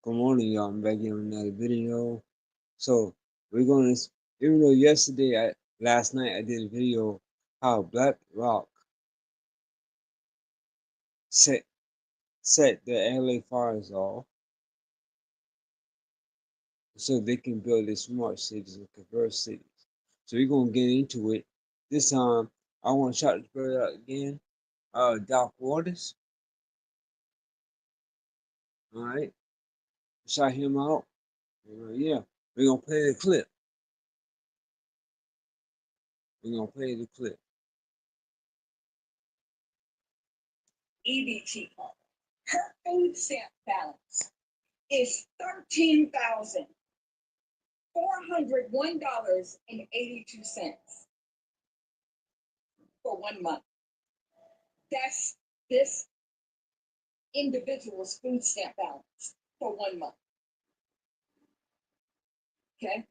Good morning, y'all. I'm back in with another video. So we're gonna, even though last night I did a video how BlackRock set set the LA fires off so they can build their smart cities and convert cities. So we're gonna get into it. This time I want to shout the brother out again. Doc Waters. All right, shout him out. Yeah, we're gonna play the clip. We're gonna play the clip. EBT card. Her food stamp balance is $13,401.82 for 1 month. That's this individual's food stamp balance for 1 month. Okay?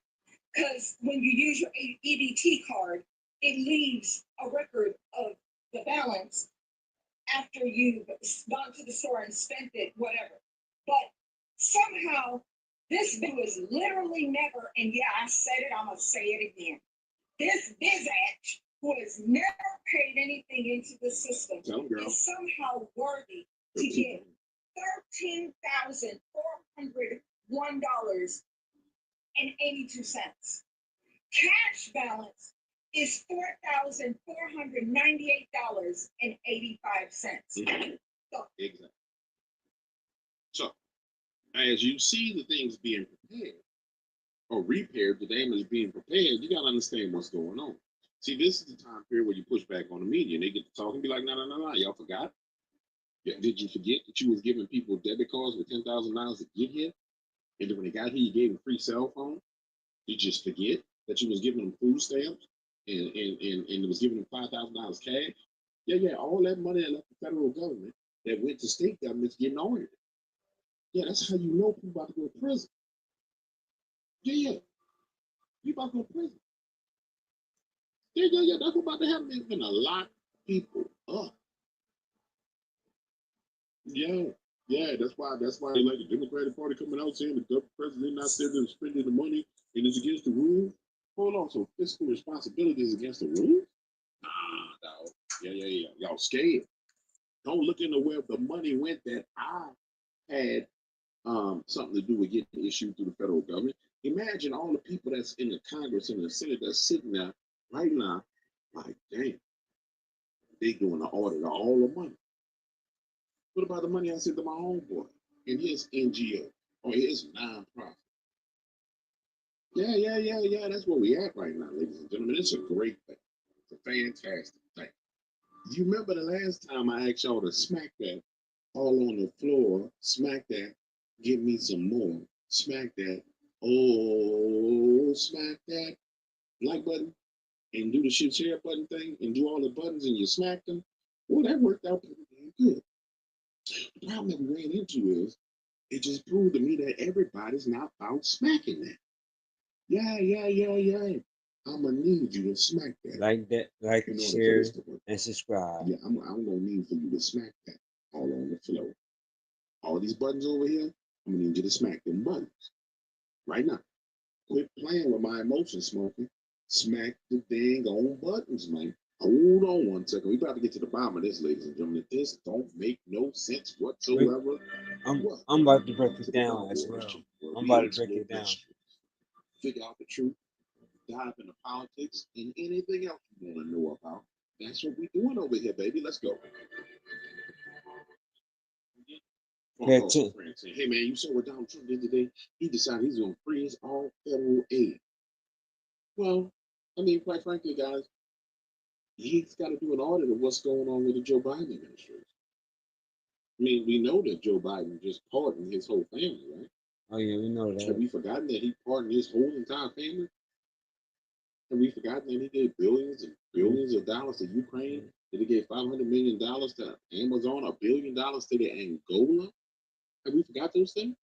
Because when you use your EBT card, it leaves a record of the balance after you've gone to the store and spent it, whatever. But somehow, this bill is literally never, and yeah, I said it, I'm going to say it again. This Bizatch, who has never paid anything into the system, is somehow worthy to get $13,401.82. Cash balance is $4,498.85. Exactly. So, as you see the things being prepared or repaired, the damage being prepared, you got to understand what's going on. See, this is the time period where you push back on the media and they get to talk and be like, no, y'all forgot? Yeah, did you forget that you was giving people debit cards with $10,000 to get here? And then when they got here, you gave them free cell phone? Did you just forget that you was giving them food stamps and it was giving them $5,000 cash? Yeah, all that money that left the federal government that went to state governments getting audited. Yeah, that's how you know people about to go to prison. Yeah, you about to go to prison. Yeah, that's what about to happen. There's been a lot of people up. Yeah, that's why they like the Democratic Party coming out saying the president not spending the money and it's against the rules. Hold on, so fiscal responsibility is against the rules? Nah, dog. Yeah. Y'all scared. Don't look into where the money went that I had something to do with getting issued through the federal government. Imagine all the people that's in the Congress and the Senate that's sitting there right now, like, damn, they doing an audit of all the money. What about the money I sent to my homeboy and his NGO or his nonprofit? Yeah. That's where we at right now, ladies and gentlemen. It's a great thing. It's a fantastic thing. You remember the last time I asked y'all to smack that all on the floor, smack that, give me some more, smack that, oh, smack that like button, and do the share button thing, and do all the buttons, and you smack them. Well, that worked out pretty damn good. The problem that we ran into is it just proved to me that everybody's not about smacking that. Yeah. I'm gonna need you to smack that. Like, share, and subscribe. Yeah, I'm gonna need for you to smack that all on the floor. All these buttons over here, I'm gonna need you to smack them buttons right now. Quit playing with my emotions, Smokey. Smack the dang on buttons, man. Hold on 1 second. We about to get to the bottom of this, ladies and gentlemen. This don't make no sense whatsoever. I'm about to break it down as well. I'm about to break it down. Figure out the truth, dive into politics, and anything else you want to know about. That's what we're doing over here, baby. Let's go. Hey man, you saw what Donald Trump did today? He decided he's going to freeze all federal aid. Well, I mean, quite frankly, guys, he's got to do an audit of what's going on with the Joe Biden administration. I mean, we know that Joe Biden just pardoned his whole family, right? Oh yeah, we know that. Have we forgotten that he pardoned his whole entire family? Have we forgotten that he gave billions and billions of dollars to Ukraine? That he gave $500 million to Amazon, $1 billion to the Angola? Have we forgot those things?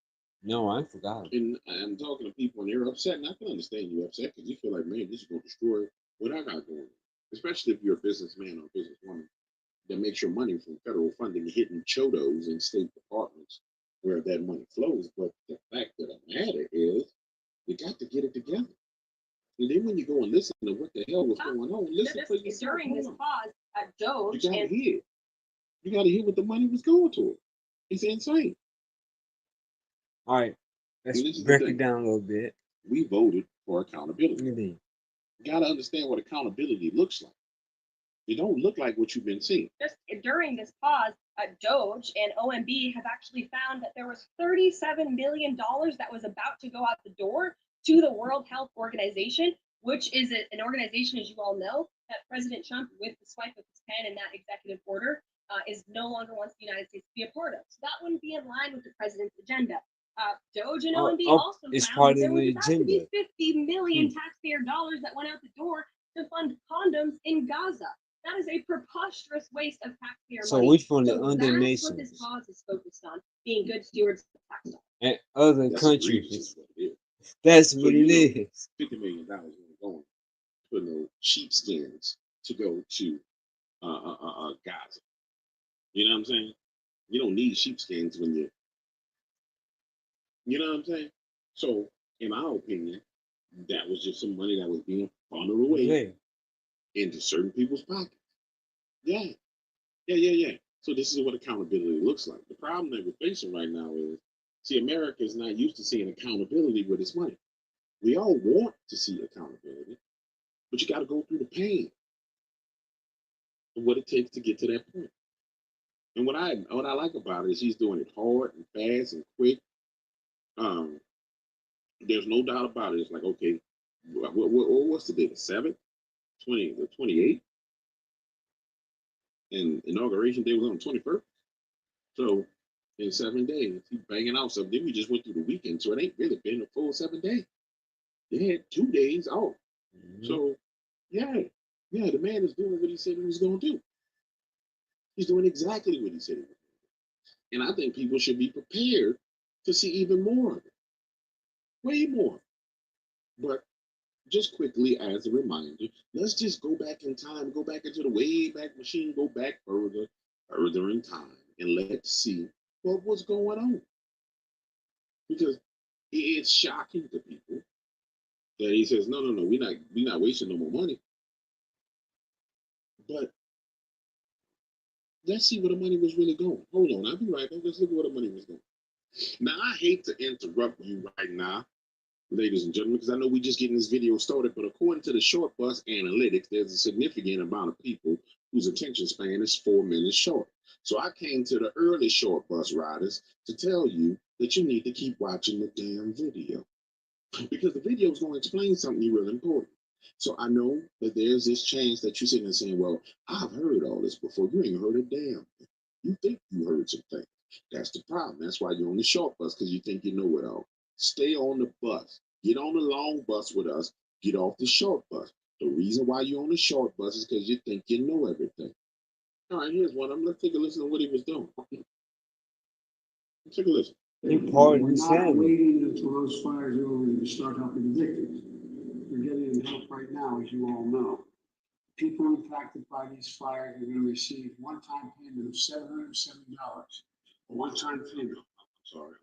No, I forgot. And I'm talking to people and they're upset, and I can understand you're upset because you feel like, man, this is going to destroy what I got going on. Especially if you're a businessman or a businesswoman that makes your money from federal funding hitting chodos in state departments where that money flows. But the fact of the matter is, you got to get it together. And then when you go and listen to what the hell was going on, listen for yourself. During this pause, Doge you gotta hear. You gotta hear what the money was going to. It's insane. All right, let's break it down a little bit. We voted for accountability. Indeed. You gotta understand what accountability looks like. It don't look like what you've been seeing. Just during this pause, Doge and OMB have actually found that there was $37 million that was about to go out the door to the World Health Organization, which is an organization, as you all know, that President Trump, with the swipe of his pen and that executive order, is no longer wants the United States to be a part of. So that wouldn't be in line with the president's agenda. Doge and OMB also found there was about to be 50 million taxpayer dollars that went out the door to fund condoms in Gaza. That is a preposterous waste of taxpayer money. So which one the other that's nations? what this pause is focused on, being good stewards of the tax dollars. And other countries. That's what it is. $50 million going for no sheepskins to go to Gaza. You know what I'm saying? You don't need sheepskins when you know what I'm saying? So, in my opinion, that was just some money that was being funneled away into certain people's pockets. Yeah. So this is what accountability looks like. The problem that we're facing right now is, see, America is not used to seeing accountability with its money. We all want to see accountability, but you got to go through the pain of what it takes to get to that point. And what I like about it is he's doing it hard and fast and quick. There's no doubt about it. It's like, okay, what's the date? The 7th? 28th? And inauguration day was on the 21st. So in 7 days, he's banging out stuff. Then we just went through the weekend, so it ain't really been a full 7 days. They had 2 days off. So yeah, the man is doing what he said he was going to do. He's doing exactly what he said he was going to do. And I think people should be prepared to see even more of it. Way more. But just quickly as a reminder, let's just go back in time, go back into the way back machine, go back further in time, and let's see what was going on. Because it's shocking to people that he says, no, we're not wasting no more money. But let's see where the money was really going. Hold on, I'll be right back. Let's look at where the money was going. Now, I hate to interrupt you right now, ladies and gentlemen, because I know we just getting this video started, but according to the Short Bus Analytics, there's a significant amount of people whose attention span is 4 minutes short. So I came to the early short bus riders to tell you that you need to keep watching the damn video, because the video is going to explain something really important. So I know that there's this chance that you're sitting there saying, well, I've heard all this before. You ain't heard a damn thing. You think you heard some things. That's the problem. That's why you're on the short bus, because you think you know it all. Stay on the bus. Get on the long bus with us. Get off the short bus. The reason why you're on the short bus is because you think you know everything. All right, here's one. Let's take a listen to what he was doing. Take a listen. We're not waiting until those fires are over to start helping the victims. We're getting them help right now, as you all know. People impacted by these fires are going to receive one-time payment of $770. A one-time payment. I'm sorry.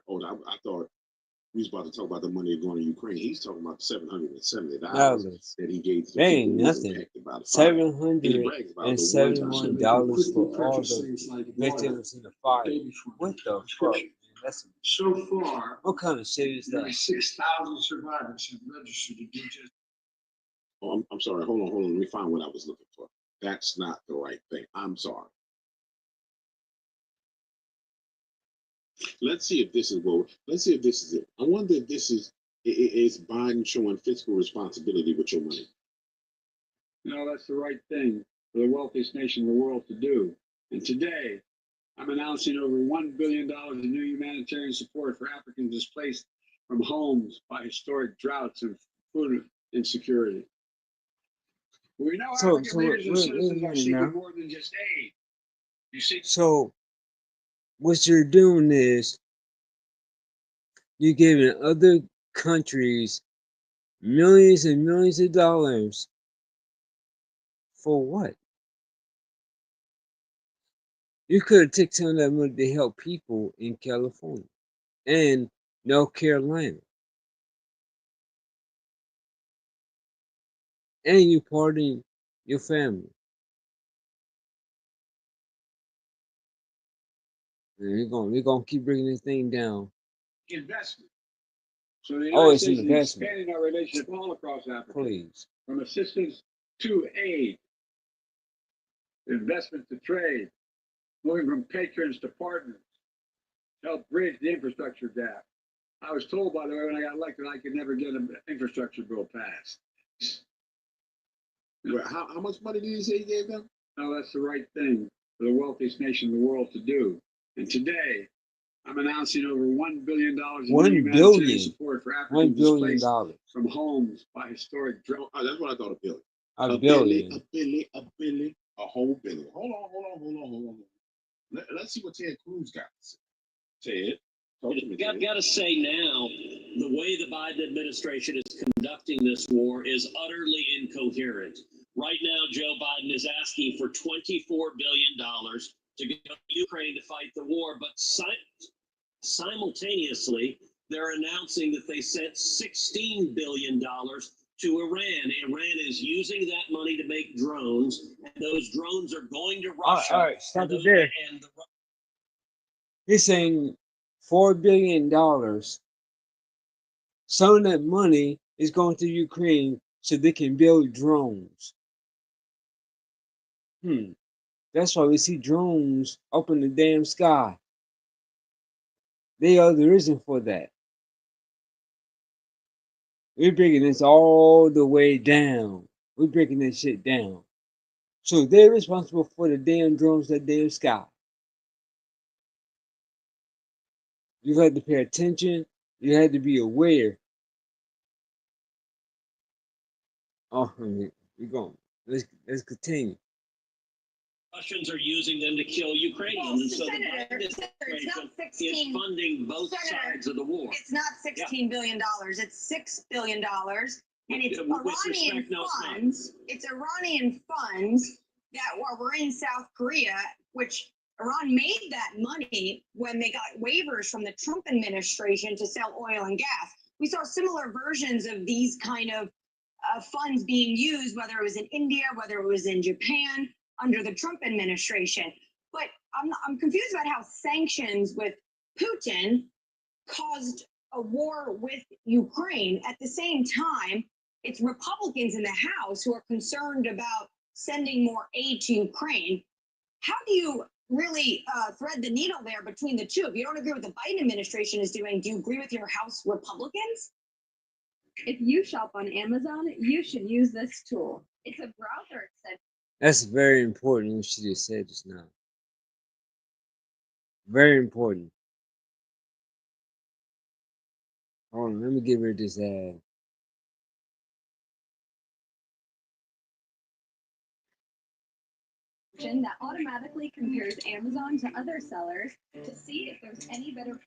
Hold on. I thought we was about to talk about the money going to Ukraine. He's talking about the $770 that he gave to the ain't people nothing. impacted by the fire. $771 for all the victims in the fire. What the fuck? That's so far. What kind of shit is that? 6,000 survivors have registered to do just. Oh, I'm sorry. Hold on. Let me find what I was looking for. That's not the right thing. I'm sorry. Let's see if this is it. I wonder if this is Biden showing fiscal responsibility with your money. No, that's the right thing for the wealthiest nation in the world to do. And today, I'm announcing over $1 billion in new humanitarian support for Africans displaced from homes by historic droughts and food insecurity. We know African leaders and citizens are seeking more than just aid. You see. So, what you're doing is you're giving other countries millions and millions of dollars for what? You could have taken some of that money to help people in California and North Carolina. And you parting your family. And we're gonna keep bringing this thing down. Investment. So the Oh, United it's an States is investment. expanding our relationship all across Africa, Please. from assistance to aid, investment to trade, moving from patrons to partners, help bridge the infrastructure gap. I was told, by the way, when I got elected, I could never get an infrastructure bill passed. Well, how much money did you say you gave them? No, that's the right thing for the wealthiest nation in the world to do. And today, I'm announcing over $1 billion in $1 humanitarian billion. support for $1 Africans billion. displaced from homes by historic drought. Oh, that's what I thought, a billion. A billion. A whole billion. Hold on. Let's see what Ted Cruz got to say. Ted, talk to me, Ted. Got to say now, the way the Biden administration is conducting this war is utterly incoherent. Right now, Joe Biden is asking for $24 billion to go to Ukraine to fight the war, but simultaneously, they're announcing that they sent $16 billion to Iran. Iran is using that money to make drones, and those drones are going to Russia. All right, stop and it those- there. and the He's saying $4 billion. Some of that money is going to Ukraine so they can build drones. That's why we see drones up in the damn sky. They are the reason for that. We're breaking this all the way down. We're breaking this shit down. So they're responsible for the damn drones that damn sky. You had to pay attention. You had to be aware. Oh, we're going. Let's continue. Russians are using them to kill Ukrainians, and so the Senator, Biden it's not administration 16. is funding both Senator, sides of the war. It's not $16 billion. It's $6 billion, and it's With Iranian respect, no, it's not. funds. It's Iranian funds that were in South Korea, which Iran made that money when they got waivers from the Trump administration to sell oil and gas. We saw similar versions of these kind of funds being used, whether it was in India, whether it was in Japan, under the Trump administration. But I'm confused about how sanctions with Putin caused a war with Ukraine. At the same time, it's Republicans in the House who are concerned about sending more aid to Ukraine. How do you really thread the needle there between the two? If you don't agree with the Biden administration is doing, do you agree with your House Republicans? If you shop on Amazon, you should use this tool. It's a browser extension. That's very important what she just said just now. Very important. Hold on, let me get rid of this ad. That automatically compares Amazon to other sellers to see if there's any better.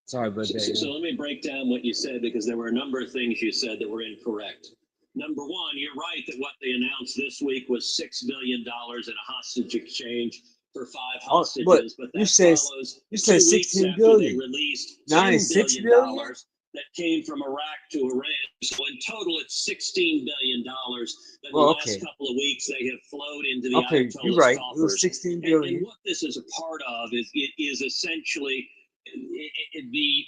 Sorry about that. So let me break down what you said, because there were a number of things you said that were incorrect. Number one, you're right that what they announced this week was $6 billion in a hostage exchange for 5 hostages. But you that said follows 16 2 weeks after billion. they released Now $10 it's $6 billion billion? that came from Iraq to Iran. So in total, it's $16 billion that Well, the last couple of weeks they have flowed into the Okay, Ayatollah's you're right. It coffers. was 16 And billion. what this is a part of is essentially the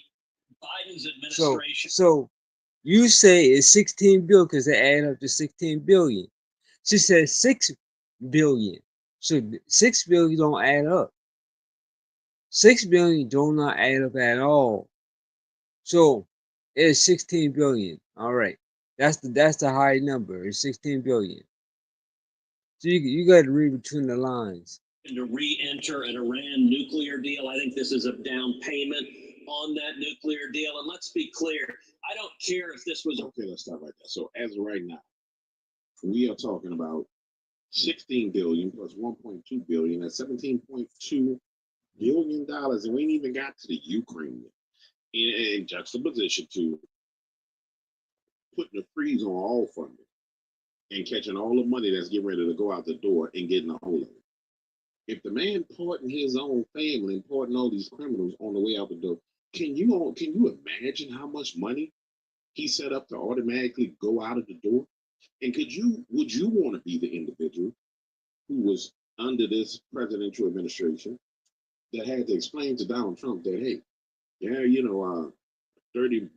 Biden's administration. So you say it's 16 billion because they add up to 16 billion. She said 6 billion. So 6 billion don't add up. 6 billion do not add up at all. So it's 16 billion. All right. That's the high number. It's 16 billion. So you got to read between the lines. To re-enter an Iran nuclear deal. I think this is a down payment on that nuclear deal. And let's be clear, I don't care if this was Okay, let's stop right there. So as of right now, we are talking about 16 billion plus 1.2 billion. That's 17.2 billion dollars, and we ain't even got to the Ukraine yet. In juxtaposition to putting a freeze on all funding and catching all the money that's getting ready to go out the door and getting a hold of it. If the man pardoned his own family and pardoned all these criminals on the way out the door, can you imagine how much money he set up to automatically go out of the door? And would you want to be the individual who was under this presidential administration that had to explain to Donald Trump that, hey, yeah, $30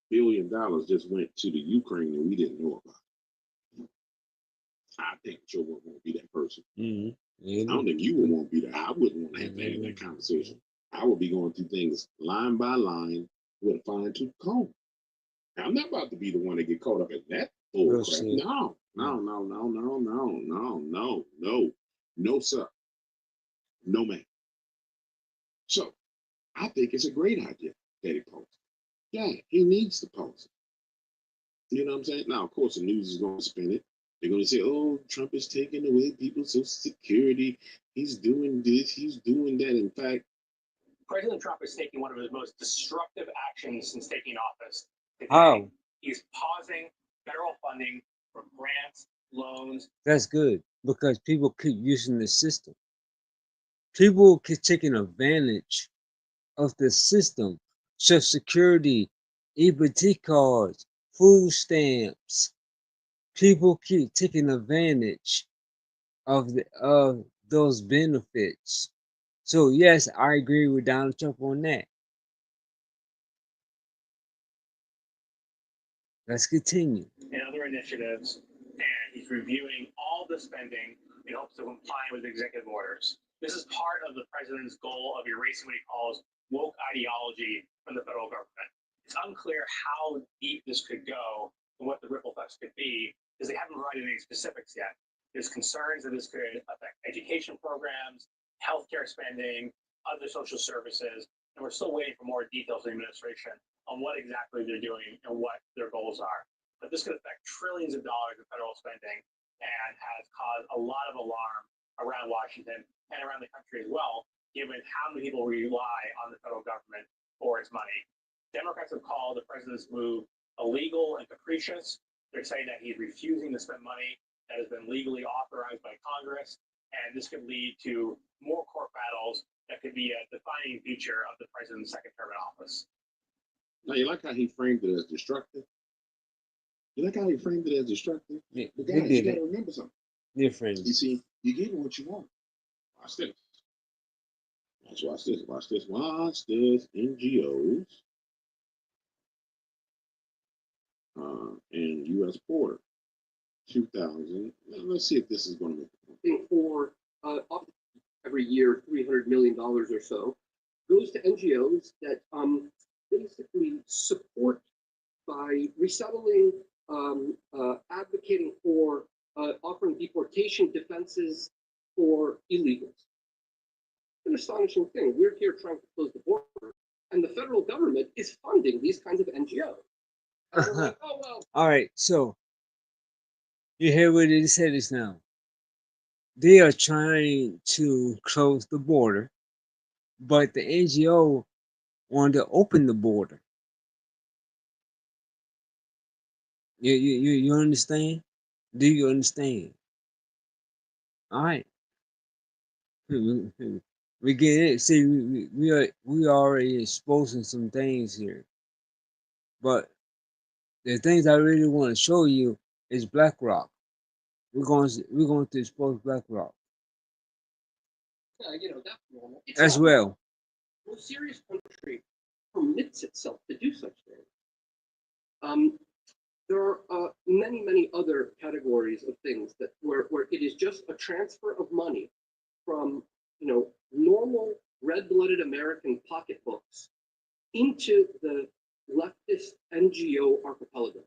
billion just went to the Ukraine and we didn't know about it. I think Joe won't want to be that person. Mm-hmm. I don't think you would want to be there. I wouldn't want to have that conversation. I would be going through things line by line with a fine tooth comb. I'm not about to be the one to get caught up in that bull crap. No, no, sir. No, man. So I think it's a great idea that he posted. Yeah, he needs to post it. You know what I'm saying? Now, of course, the news is going to spin it. They're going to say, oh, Trump is taking away people's Social Security. He's doing this, he's doing that. In fact, President Trump is taking one of his most disruptive actions since taking office. Today, How? He's pausing federal funding for grants, loans. That's good because people keep using the system. People keep taking advantage of the system. Social Security, EBT cards, food stamps. People keep taking advantage of those benefits. So yes, I agree with Donald Trump on that. Let's continue. And other initiatives, and he's reviewing all the spending in hopes of complying with executive orders. This is part of the president's goal of erasing what he calls woke ideology from the federal government. It's unclear how deep this could go and what the ripple effects could be, because they haven't provided any specifics yet. There's concerns that this could affect education programs, healthcare spending, other social services, and we're still waiting for more details from the administration on what exactly they're doing and what their goals are. But this could affect trillions of dollars in federal spending and has caused a lot of alarm around Washington and around the country as well, given how many people rely on the federal government for its money. Democrats have called the president's move illegal and capricious. They're saying that he's refusing to spend money that has been legally authorized by Congress, and this could lead to more court battles that could be a defining feature of the president's second term in office. Now, you like how he framed it as destructive? You like how he framed it as destructive? Yeah, But they guys, you did got to it remember something. different. You see, you get what you want. Watch this. Watch this. Watch this. Watch this. NGOs and U.S. border. 2000. Let's see if this is going to make a point. For every year, $300 million or so goes to NGOs that basically support by resettling, advocating for, offering deportation defenses for illegals. An astonishing thing. We're here trying to close the border, and the federal government is funding these kinds of NGOs. And we're like, oh, well. All right, so you hear what they said just now. They are trying to close the border, but the NGO wanted to open the border. You understand? Do you understand? All right. We get it. See, we already exposing some things here, but the things I really want to show you is BlackRock. We're going to expose BlackRock That's normal. It's as not well. No serious country permits itself to do such things. There are many other categories of things that where it is just a transfer of money from normal red-blooded American pocketbooks into the leftist NGO archipelago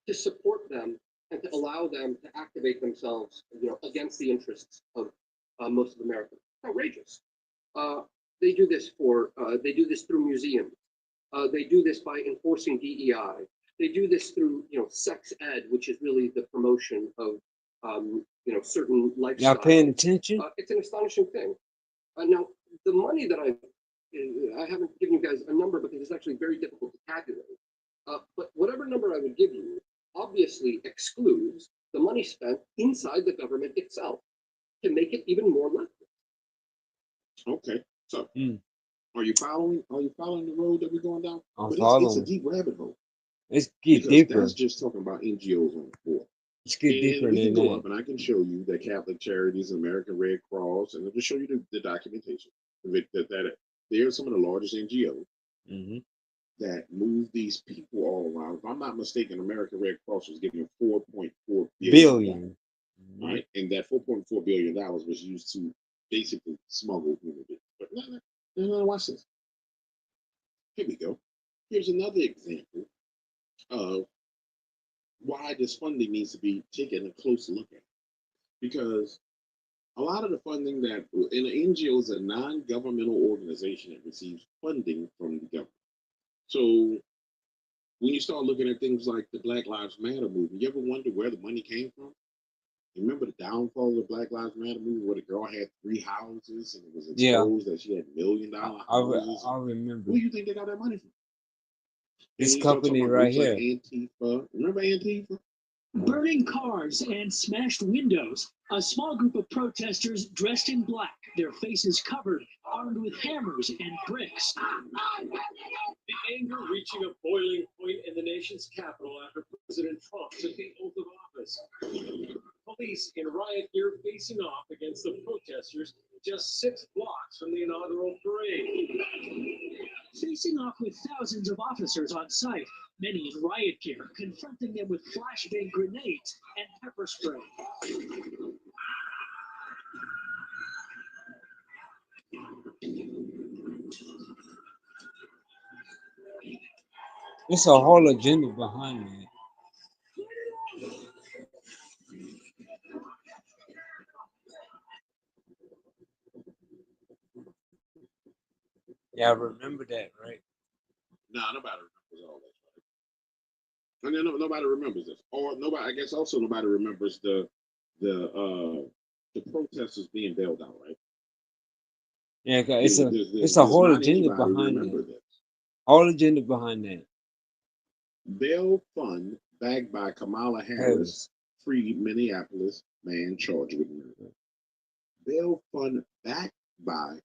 to support them and to allow them to activate themselves, against the interests of most of America. Outrageous. They do this through museums. They do this by enforcing DEI. They do this through, sex ed, which is really the promotion of, certain lifestyles. Y'all paying attention? It's an astonishing thing. Now, the money that I haven't given you guys a number because it's actually very difficult to calculate. But whatever number I would give you obviously excludes the money spent inside the government itself to make it even more leftist. Okay, so Mm. are you following? Are you following the road that we're going down? I'm But it's a following. deep rabbit hole Let's get because deeper. that's just talking about NGOs on the board. Let's get And deeper we can than go that. up and I can show you the Catholic Charities, American Red Cross, and I'll just show you the documentation of it, that they're some of the largest NGOs Hmm. that move these people all around. If I'm not mistaken, American Red Cross was giving $4.4 billion. Billion. Right? And that $4.4 billion was used to basically smuggle human beings. But no, watch this. Here we go. Here's another example of why this funding needs to be taken a close look at. Because a lot of the funding that in an NGO is a non-governmental organization that receives funding from the government. So when you start looking at things like the Black Lives Matter movement, you ever wonder where the money came from? Remember the downfall of the Black Lives Matter movement where the girl had 3 houses and it was Yeah. exposed that she had $1 million houses? I remember. Where do you think they got that money from? This And you start talking company about right groups like here. Antifa. Remember Antifa? Burning cars and smashed windows. A small group of protesters dressed in black, their faces covered, armed with hammers and bricks. The anger reaching a boiling point in the nation's capital after President Trump took the oath of office. Police in riot gear facing off against the protesters just 6 blocks from the inaugural parade. Facing off with thousands of officers on site, many in riot gear, confronting them with flashbang grenades and pepper spray. It's a whole agenda behind that. Yeah, I remember that, right? Nah, nobody remembers all that. And then nobody remembers this. Or nobody, I guess also nobody remembers the protesters being bailed out, right? Yeah, it's a There's whole not agenda anybody who behind remember that. this. Whole agenda behind that. Bail fund backed by Kamala Harris freed Minneapolis man charged with murder. Bail fund backed by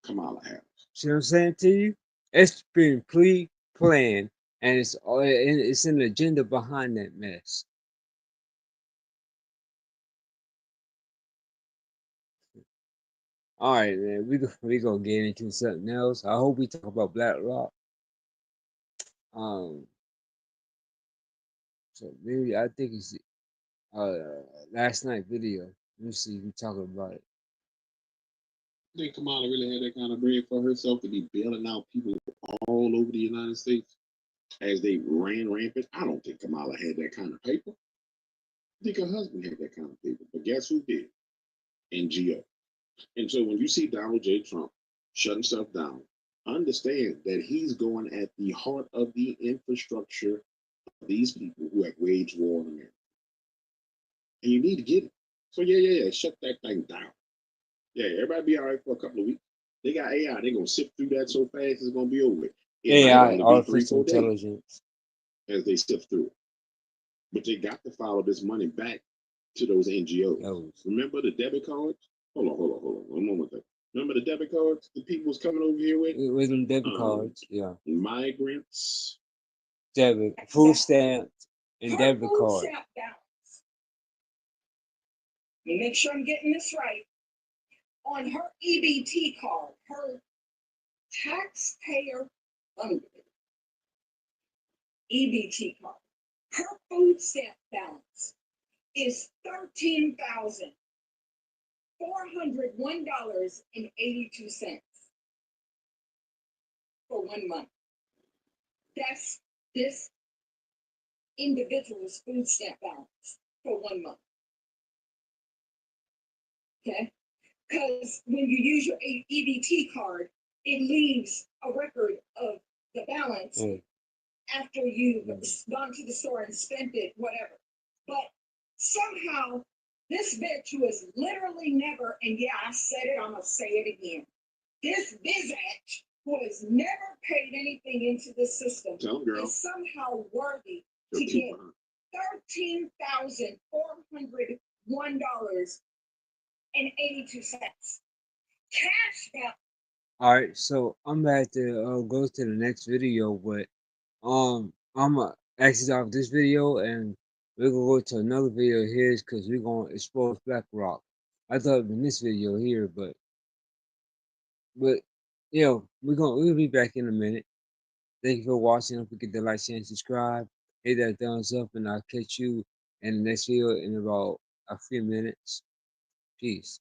Kamala Harris. See what I'm saying to you? It's been pre-planned, and it's an agenda behind that mess. All right, man. We gonna get into something else. I hope we talk about BlackRock. So maybe I think it's last night video. Let me see if we talking about it. Think Kamala really had that kind of bread for herself to be bailing out people all over the United States as they ran rampant? I don't think Kamala had that kind of paper. I think her husband had that kind of paper. But guess who did? NGO. And so when you see Donald J. Trump shutting stuff down, understand that he's going at the heart of the infrastructure of these people who have waged war on America. And you need to get it. So yeah, shut that thing down. Yeah, everybody be all right for a couple of weeks. They got AI. They're going to sift through that so fast, it's going to be over. AI, artificial intelligence. As they sift through it. But they got to follow this money back to those NGOs. Remember the debit cards? Hold on. One moment. Remember the debit cards the people was coming over here with? With them debit cards, yeah. Migrants. Debit, food stamps, and Her debit food card. stamp balance. Let me make sure I'm getting this right. On her EBT card, her taxpayer funded EBT card, her food stamp balance is $13,401.82 for 1 month. That's this individual's food stamp balance for 1 month. Okay? Because when you use your EBT card, it leaves a record of the balance after you've gone to the store and spent it, whatever. But somehow, this bitch who has literally never, and yeah, I said it, I'm going to say it again. This bitch who has never paid anything into the system Tell him, girl. is somehow worthy to She'll keep get on. $13,401.82. Cash now. All right, so I'm about to go to the next video, but I'm gonna exit off this video and we're gonna go to another video here because we're gonna expose BlackRock. I thought it'd been this video here, but we'll be back in a minute. Thank you for watching. Don't forget to like, share, and subscribe. Hit that thumbs up, and I'll catch you in the next video in about a few minutes. Peace.